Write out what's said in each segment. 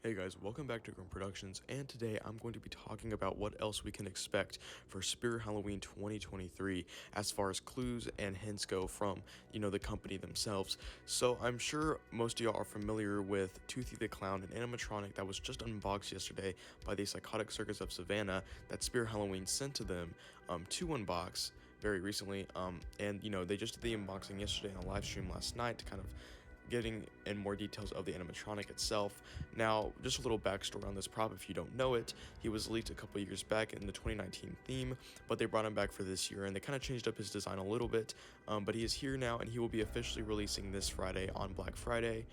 Hey guys, welcome back to Grim Productions, and today I'm going to be talking about what else we can expect for Spirit Halloween 2023 as far as clues and hints go from, the company themselves. So I'm sure most of y'all are familiar with Toothy the Clown, an animatronic that was just unboxed yesterday by the Psychotic Circus of Savannah that Spirit Halloween sent to them to unbox very recently. And they just did the unboxing yesterday on a live stream last night to kind of getting in more details of the animatronic itself. Now, just a little backstory on this prop if you don't know it. He was leaked a couple years back in the 2019 theme, but they brought him back for this year, and they kind of changed up his design a little bit, but he is here now, and he will be officially releasing this Friday on Black Friday,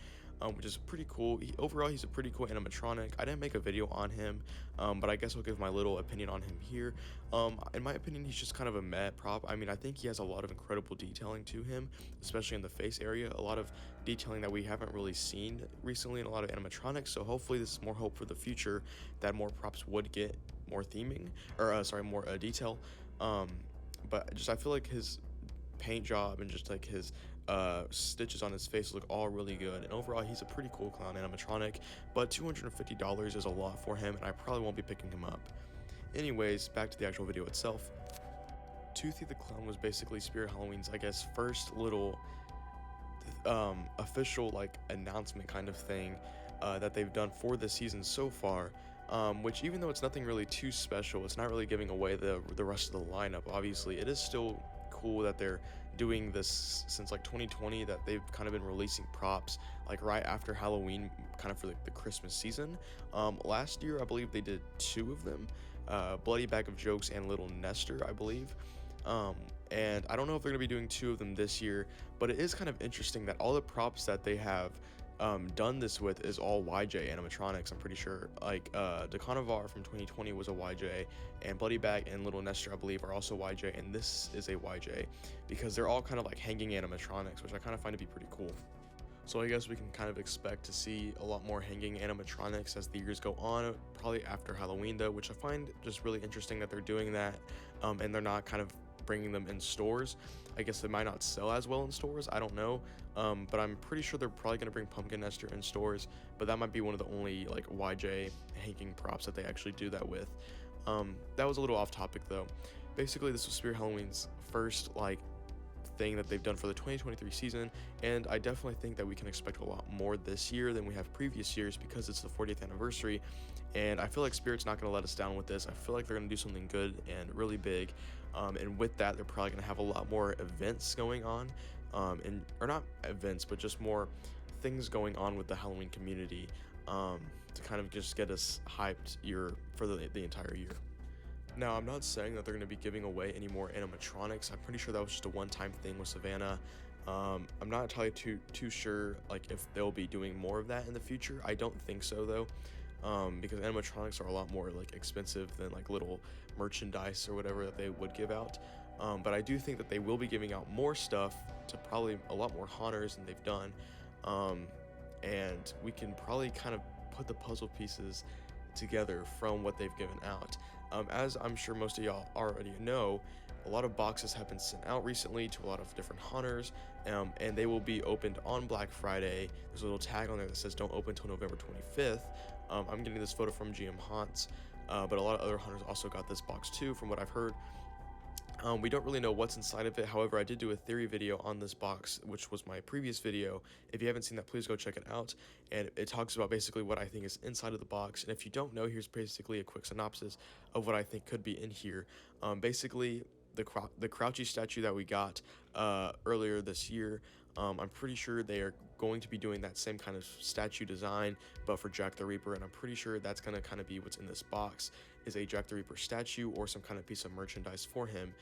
which is pretty cool. Overall, he's a pretty cool animatronic. I didn't make a video on him, but I guess I'll give my little opinion on him here. In my opinion, he's just kind of a meh prop. I mean, I think he has a lot of incredible detailing to him, especially in the face area. A lot of detailing that we haven't really seen recently in a lot of animatronics, so hopefully this is more hope for the future that more props would get more theming, or more detail. But just I feel like his paint job and just like his stitches on his face look all really good, and overall he's a pretty cool clown animatronic, but $250 is a lot for him, and I probably won't be picking him up. Anyways, back to the actual video itself. Toothy the Clown was basically Spirit Halloween's, I guess, first little official announcement kind of thing that they've done for the season so far, which, even though it's nothing really too special, it's not really giving away the rest of the lineup. Obviously, it is still cool that they're doing this since 2020, that they've kind of been releasing props right after Halloween, kind of for the Christmas season. Last year I believe they did two of them, Bloody Bag of Jokes and Little Nestor, I believe. And I don't know if they're going to be doing two of them this year, but it is kind of interesting that all the props that they have done this with is all YJ animatronics, I'm pretty sure. The Carnivar from 2020 was a YJ, and Bloody Bag and Little Nestor, I believe, are also YJ, and this is a YJ, because they're all kind of hanging animatronics, which I kind of find to be pretty cool. So I guess we can kind of expect to see a lot more hanging animatronics as the years go on, probably after Halloween though, which I find just really interesting that they're doing that, and they're not kind of bringing them in stores. I guess they might not sell as well in stores, I don't know, but I'm pretty sure they're probably going to bring Pumpkin Nestor in stores, but that might be one of the only YJ hanging props that they actually do that with. That was a little off topic though. Basically, this was Spirit Halloween's first thing that they've done for the 2023 season, and I definitely think that we can expect a lot more this year than we have previous years, because it's the 40th anniversary, and I feel like Spirit's not going to let us down with this. I feel like they're going to do something good and really big, and with that they're probably going to have a lot more events going on, or not events, but just more things going on with the Halloween community, to kind of just get us hyped for the entire year. Now, I'm not saying that they're going to be giving away any more animatronics. I'm pretty sure that was just a one-time thing with Savannah. I'm not entirely too sure if they'll be doing more of that in the future. I don't think so though, because animatronics are a lot more expensive than little merchandise or whatever that they would give out. But I do think that they will be giving out more stuff to probably a lot more haunters than they've done, and we can probably kind of put the puzzle pieces together from what they've given out. As I'm sure most of y'all already know, a lot of boxes have been sent out recently to a lot of different hunters, and they will be opened on Black Friday. There's a little tag on there that says don't open until November 25th. I'm getting this photo from GM Haunts, but a lot of other hunters also got this box too, from what I've heard. We don't really know what's inside of it. However, I did do a theory video on this box, which was my previous video. If you haven't seen that, please go check it out. And it talks about basically what I think is inside of the box. And if you don't know, here's basically a quick synopsis of what I think could be in here. Basically, the Crouchy statue that we got earlier this year, I'm pretty sure they are going to be doing that same kind of statue design, but for Jack the Reaper, and I'm pretty sure that's going to kind of be what's in this box, is a Jack the Reaper statue or some kind of piece of merchandise for him.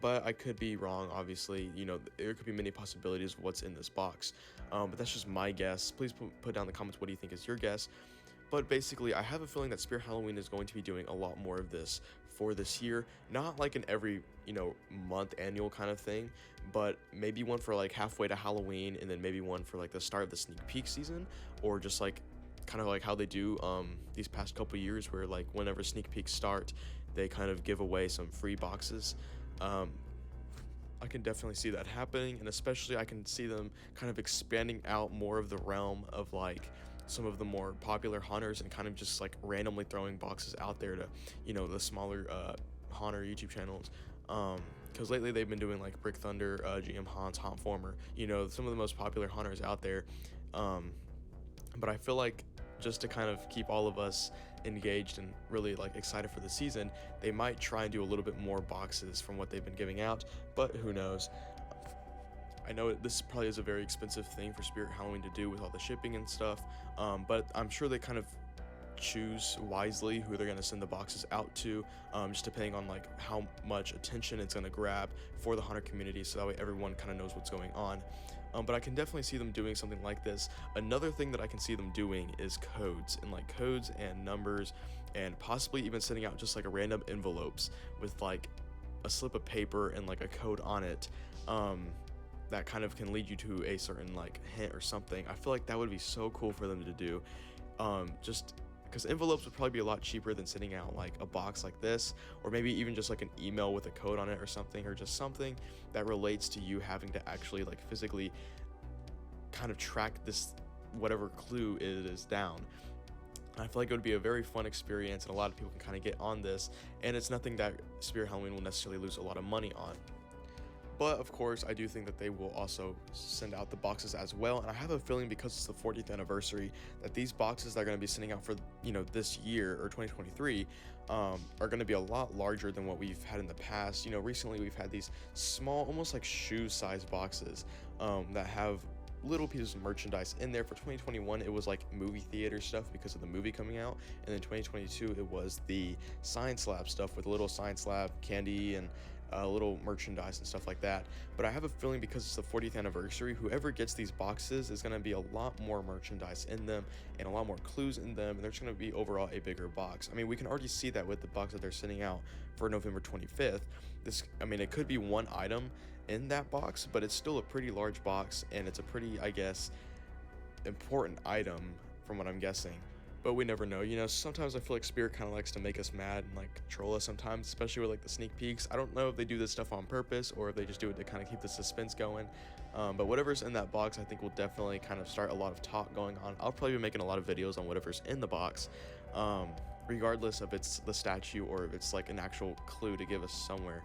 But I could be wrong, obviously. There could be many possibilities of what's in this box, but that's just my guess. Please put down in the comments what do you think is your guess. But basically, I have a feeling that Spirit Halloween is going to be doing a lot more of this for this year. Not an every, month annual kind of thing, but maybe one for halfway to Halloween, and then maybe one for the start of the sneak peek season, or just kind of how they do these past couple years, where whenever sneak peeks start, they kind of give away some free boxes. I can definitely see that happening, and especially I can see them kind of expanding out more of the realm of some of the more popular hunters and kind of just like randomly throwing boxes out there to, the smaller hunter YouTube channels. Because lately they've been doing like Brick Thunder, GM Hans, Huntformer, some of the most popular hunters out there. But I feel like just to kind of keep all of us engaged and really like excited for the season, they might try and do a little bit more boxes from what they've been giving out, but who knows. I know this probably is a very expensive thing for Spirit Halloween to do with all the shipping and stuff, but I'm sure they kind of choose wisely who they're going to send the boxes out to, just depending on like how much attention it's going to grab for the hunter community, so that way everyone kind of knows what's going on. But I can definitely see them doing something like this. Another thing that I can see them doing is codes and numbers, and possibly even sending out just like a random envelopes with like a slip of paper and like a code on it, that kind of can lead you to a certain like hint or something. I feel like that would be so cool for them to do, just because envelopes would probably be a lot cheaper than sending out like a box like this, or maybe even just like an email with a code on it or something, or just something that relates to you having to actually like physically kind of track this whatever clue it is down. I feel like it would be a very fun experience, and a lot of people can kind of get on this, and it's nothing that Spirit Halloween will necessarily lose a lot of money on. But of course, I do think that they will also send out the boxes as well, and I have a feeling because it's the 40th anniversary that these boxes that are going to be sending out for this year or 2023 are going to be a lot larger than what we've had in the past. Recently we've had these small, almost like shoe-sized boxes that have little pieces of merchandise in there. For 2021 it was like movie theater stuff because of the movie coming out, and then 2022 it was the Science Lab stuff with a little Science Lab candy and little merchandise and stuff like that. But I have a feeling because it's the 40th anniversary, whoever gets these boxes is going to be a lot more merchandise in them and a lot more clues in them, and there's going to be overall a bigger box. I mean, we can already see that with the box that they're sending out for November 25th. It could be one item in that box, but it's still a pretty large box, and it's a pretty, I guess, important item from what I'm guessing. But we never know. Sometimes I feel like Spirit kind of likes to make us mad and like troll us sometimes, especially with like the sneak peeks. I don't know if they do this stuff on purpose or if they just do it to kind of keep the suspense going. But whatever's in that box, I think will definitely kind of start a lot of talk going on. I'll probably be making a lot of videos on whatever's in the box, regardless if it's the statue or if it's like an actual clue to give us somewhere.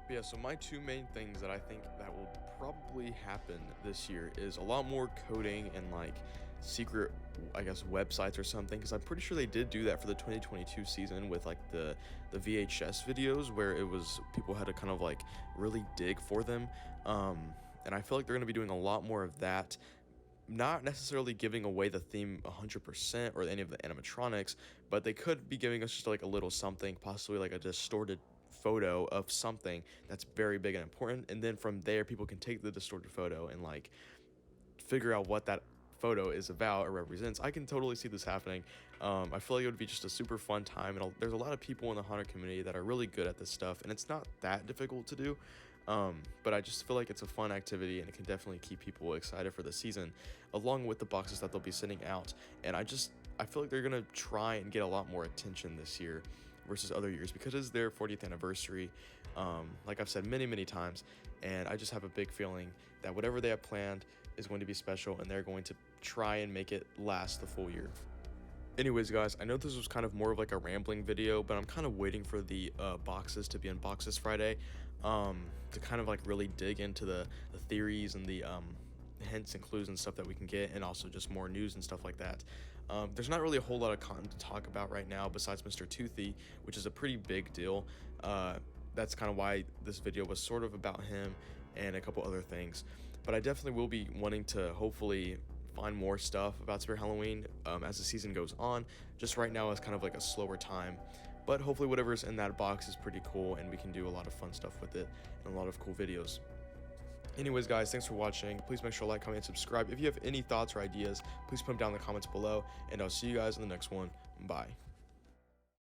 But yeah, so my two main things that I think that will probably happen this year is a lot more coding and like secret, I guess, websites or something, because I'm pretty sure they did do that for the 2022 season with like the VHS videos where it was people had to kind of like really dig for them, and I feel like they're going to be doing a lot more of that, not necessarily giving away the theme 100% or any of the animatronics, but they could be giving us just like a little something, possibly like a distorted photo of something that's very big and important, and then from there people can take the distorted photo and like figure out what that photo is about or represents. I can totally see this happening. I feel like it would be just a super fun time, and there's a lot of people in the hunter community that are really good at this stuff, and it's not that difficult to do, but I just feel like it's a fun activity, and it can definitely keep people excited for the season, along with the boxes that they'll be sending out. And I feel like they're gonna try and get a lot more attention this year versus other years because it's their 40th anniversary, like I've said many times, and I just have a big feeling that whatever they have planned is going to be special, and they're going to try and make it last the full year. Anyways, guys, I know this was kind of more of like a rambling video, but I'm kind of waiting for the boxes to be unboxed this Friday, to kind of like really dig into the theories and the hints and clues and stuff that we can get, and also just more news and stuff like that. There's not really a whole lot of content to talk about right now besides Mr. Toothy, which is a pretty big deal. That's kind of why this video was sort of about him and a couple other things. But I definitely will be wanting to hopefully find more stuff about Spirit Halloween as the season goes on. Just right now is kind of like a slower time, but hopefully whatever's in that box is pretty cool, and we can do a lot of fun stuff with it and a lot of cool videos. Anyways, guys, thanks for watching. Please make sure to like, comment, and subscribe. If you have any thoughts or ideas, please put them down in the comments below, and I'll see you guys in the next one. Bye.